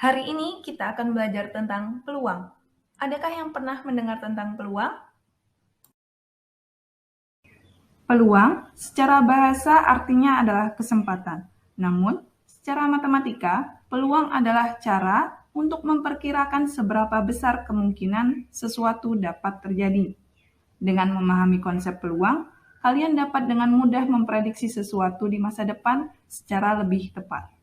Hari ini kita akan belajar tentang peluang. Adakah yang pernah mendengar tentang peluang? Peluang secara bahasa artinya adalah kesempatan. Namun, secara matematika, peluang adalah cara untuk memperkirakan seberapa besar kemungkinan sesuatu dapat terjadi. Dengan memahami konsep peluang, kalian dapat dengan mudah memprediksi sesuatu di masa depan secara lebih tepat.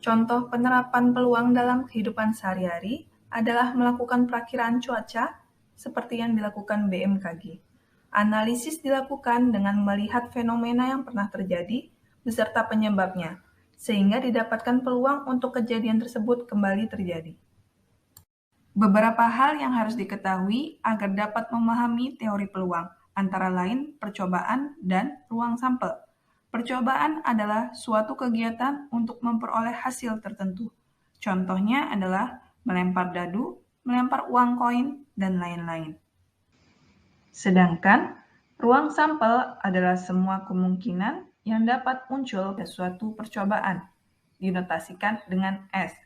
Contoh penerapan peluang dalam kehidupan sehari-hari adalah melakukan perakiraan cuaca seperti yang dilakukan BMKG. Analisis dilakukan dengan melihat fenomena yang pernah terjadi beserta penyebabnya, sehingga didapatkan peluang untuk kejadian tersebut kembali terjadi. Beberapa hal yang harus diketahui agar dapat memahami teori peluang, antara lain percobaan dan ruang sampel. Percobaan adalah suatu kegiatan untuk memperoleh hasil tertentu. Contohnya adalah melempar dadu, melempar uang koin, dan lain-lain. Sedangkan ruang sampel adalah semua kemungkinan yang dapat muncul pada suatu percobaan, dinotasikan dengan S,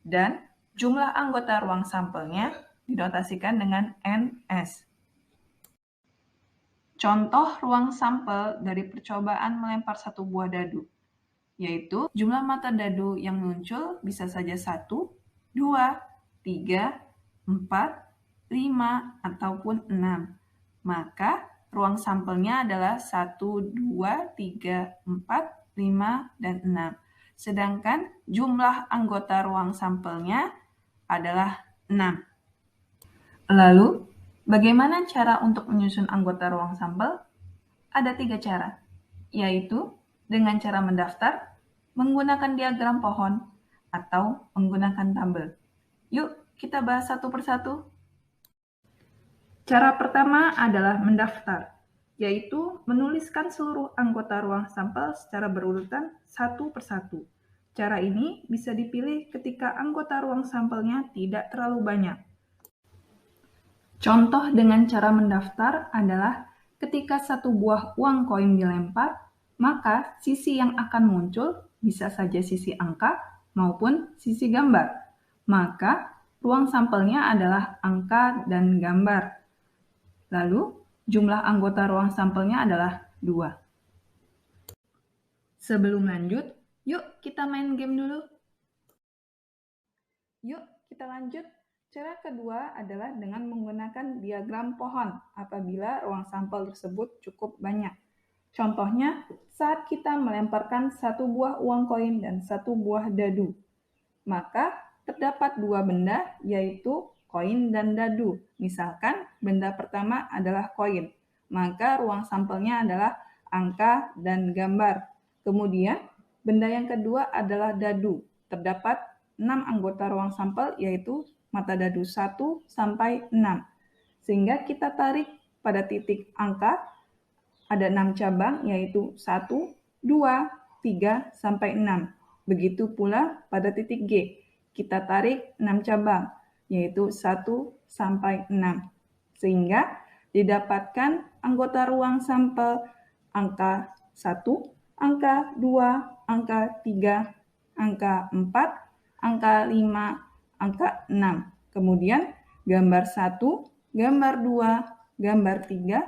dan jumlah anggota ruang sampelnya dinotasikan dengan NS. Contoh ruang sampel dari percobaan melempar satu buah dadu, yaitu jumlah mata dadu yang muncul bisa saja 1, 2, 3, 4, 5, ataupun 6. Maka ruang sampelnya adalah 1, 2, 3, 4, 5, dan 6. Sedangkan jumlah anggota ruang sampelnya adalah 6. Lalu, bagaimana cara untuk menyusun anggota ruang sampel? Ada 3 cara, yaitu dengan cara mendaftar, menggunakan diagram pohon, atau menggunakan tabel. Yuk, kita bahas satu persatu. Cara pertama adalah mendaftar, yaitu menuliskan seluruh anggota ruang sampel secara berurutan satu persatu. Cara ini bisa dipilih ketika anggota ruang sampelnya tidak terlalu banyak. Contoh dengan cara mendaftar adalah ketika satu buah uang koin dilempar, maka sisi yang akan muncul bisa saja sisi angka maupun sisi gambar. Maka ruang sampelnya adalah angka dan gambar. Lalu jumlah anggota ruang sampelnya adalah 2. Sebelum lanjut, yuk kita main game dulu. Yuk kita lanjut. Cara kedua adalah dengan menggunakan diagram pohon apabila ruang sampel tersebut cukup banyak. Contohnya, saat kita melemparkan satu buah uang koin dan satu buah dadu, maka terdapat 2 benda, yaitu koin dan dadu. Misalkan benda pertama adalah koin, maka ruang sampelnya adalah angka dan gambar. Kemudian, benda yang kedua adalah dadu. Terdapat 6 anggota ruang sampel, yaitu mata dadu 1 sampai 6. Sehingga kita tarik pada titik angka, ada 6 cabang, yaitu 1, 2, 3, sampai 6. Begitu pula pada titik G, kita tarik 6 cabang, yaitu 1 sampai 6. Sehingga didapatkan anggota ruang sampel angka 1, angka 2, angka 3, angka 4, angka 5, angka 6. Kemudian gambar 1, gambar 2, gambar 3,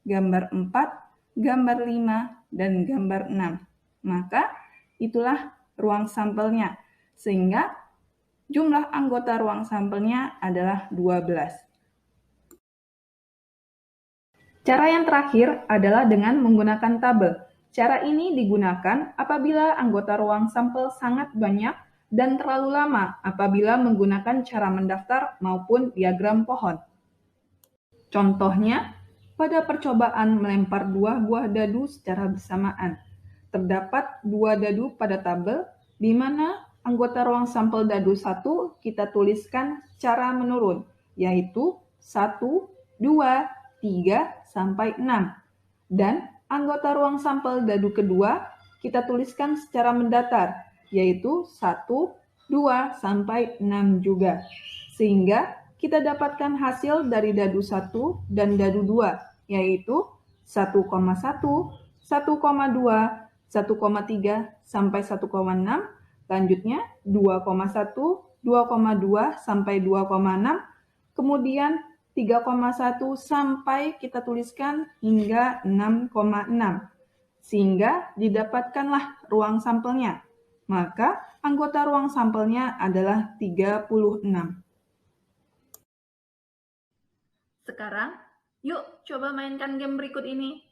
gambar 4, gambar 5, dan gambar 6. Maka itulah ruang sampelnya, sehingga jumlah anggota ruang sampelnya adalah 12. Cara yang terakhir adalah dengan menggunakan tabel. Cara ini digunakan apabila anggota ruang sampel sangat banyak dan terlalu lama apabila menggunakan cara mendaftar maupun diagram pohon. Contohnya, pada percobaan melempar 2 buah dadu secara bersamaan, terdapat 2 dadu pada tabel, di mana anggota ruang sampel dadu 1 kita tuliskan secara menurun, yaitu 1, 2, 3, sampai 6. Dan anggota ruang sampel dadu kedua kita tuliskan secara mendatar, yaitu 1, 2, sampai 6 juga. Sehingga kita dapatkan hasil dari dadu 1 dan dadu 2, yaitu 1,1, 1,2, 1,3, sampai 1,6, Lanjutnya 2,1, 2,2 sampai 2,6, kemudian 3,1 sampai kita tuliskan hingga 6,6. Sehingga didapatkanlah ruang sampelnya. Maka anggota ruang sampelnya adalah 36. Sekarang, yuk coba mainkan game berikut ini.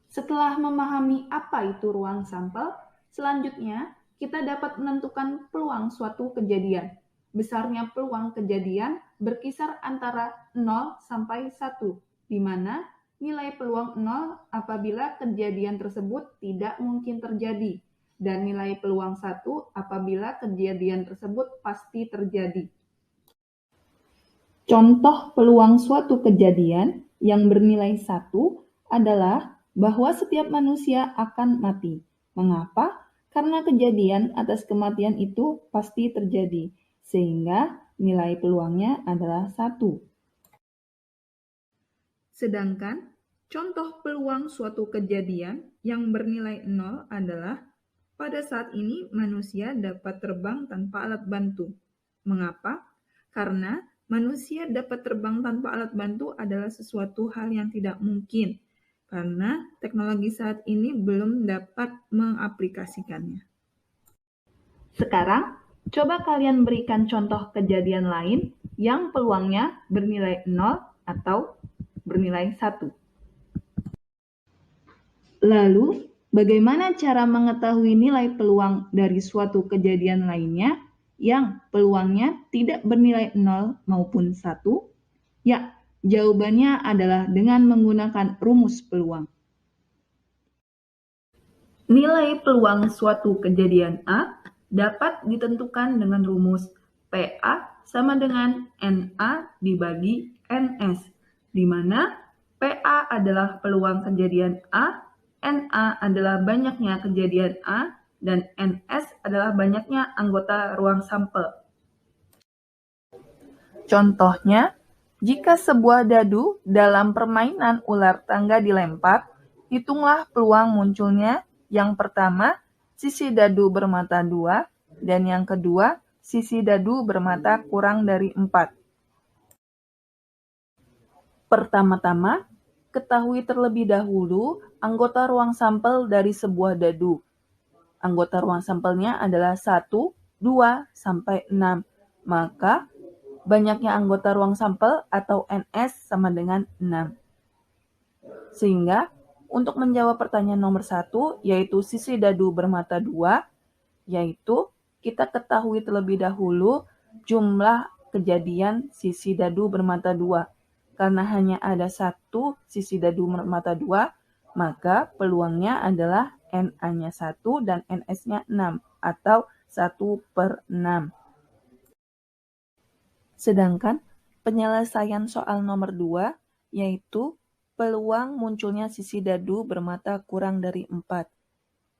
Setelah memahami apa itu ruang sampel, selanjutnya kita dapat menentukan peluang suatu kejadian. Besarnya peluang kejadian berkisar antara 0 sampai 1, di mana nilai peluang 0 apabila kejadian tersebut tidak mungkin terjadi, dan nilai peluang 1 apabila kejadian tersebut pasti terjadi. Contoh peluang suatu kejadian yang bernilai 1 adalah bahwa setiap manusia akan mati. Mengapa? Karena kejadian atas kematian itu pasti terjadi, sehingga nilai peluangnya adalah 1. Sedangkan contoh peluang suatu kejadian yang bernilai 0 adalah pada saat ini manusia dapat terbang tanpa alat bantu. Mengapa? Karena manusia dapat terbang tanpa alat bantu adalah sesuatu hal yang tidak mungkin, karena teknologi saat ini belum dapat mengaplikasikannya. Sekarang, coba kalian berikan contoh kejadian lain yang peluangnya bernilai 0 atau bernilai 1. Lalu, bagaimana cara mengetahui nilai peluang dari suatu kejadian lainnya yang peluangnya tidak bernilai 0 maupun 1? Ya, jawabannya adalah dengan menggunakan rumus peluang. Nilai peluang suatu kejadian A dapat ditentukan dengan rumus PA sama dengan NA dibagi NS, di mana PA adalah peluang kejadian A, NA adalah banyaknya kejadian A, dan NS adalah banyaknya anggota ruang sampel. Contohnya, jika sebuah dadu dalam permainan ular tangga dilempar, hitunglah peluang munculnya yang pertama, sisi dadu bermata 2, dan yang kedua, sisi dadu bermata kurang dari 4. Pertama-tama, ketahui terlebih dahulu anggota ruang sampel dari sebuah dadu. Anggota ruang sampelnya adalah 1, 2, sampai 6. Maka, banyaknya anggota ruang sampel atau NS sama dengan 6. Sehingga, untuk menjawab pertanyaan nomor 1, yaitu sisi dadu bermata 2, yaitu kita ketahui terlebih dahulu jumlah kejadian sisi dadu bermata 2. Karena hanya ada satu sisi dadu bermata 2, maka peluangnya adalah NA-nya 1 dan NS-nya 6, atau 1/6. Sedangkan penyelesaian soal nomor 2, yaitu peluang munculnya sisi dadu bermata kurang dari 4.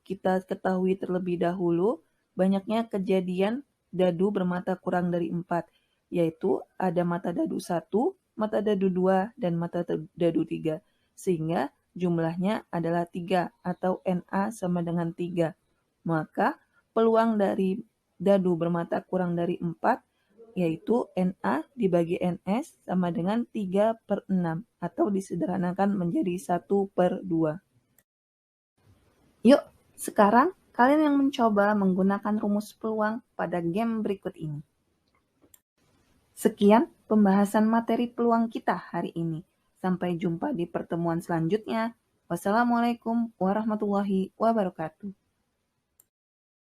Kita ketahui terlebih dahulu banyaknya kejadian dadu bermata kurang dari 4, yaitu ada mata dadu 1, mata dadu 2, dan mata dadu 3. Sehingga jumlahnya adalah 3 atau NA sama dengan 3. Maka peluang dari dadu bermata kurang dari 4 yaitu NA dibagi NS sama dengan 3/6 atau disederhanakan menjadi 1/2. Yuk, sekarang kalian yang mencoba menggunakan rumus peluang pada game berikut ini. Sekian pembahasan materi peluang kita hari ini. Sampai jumpa di pertemuan selanjutnya. Wassalamualaikum warahmatullahi wabarakatuh.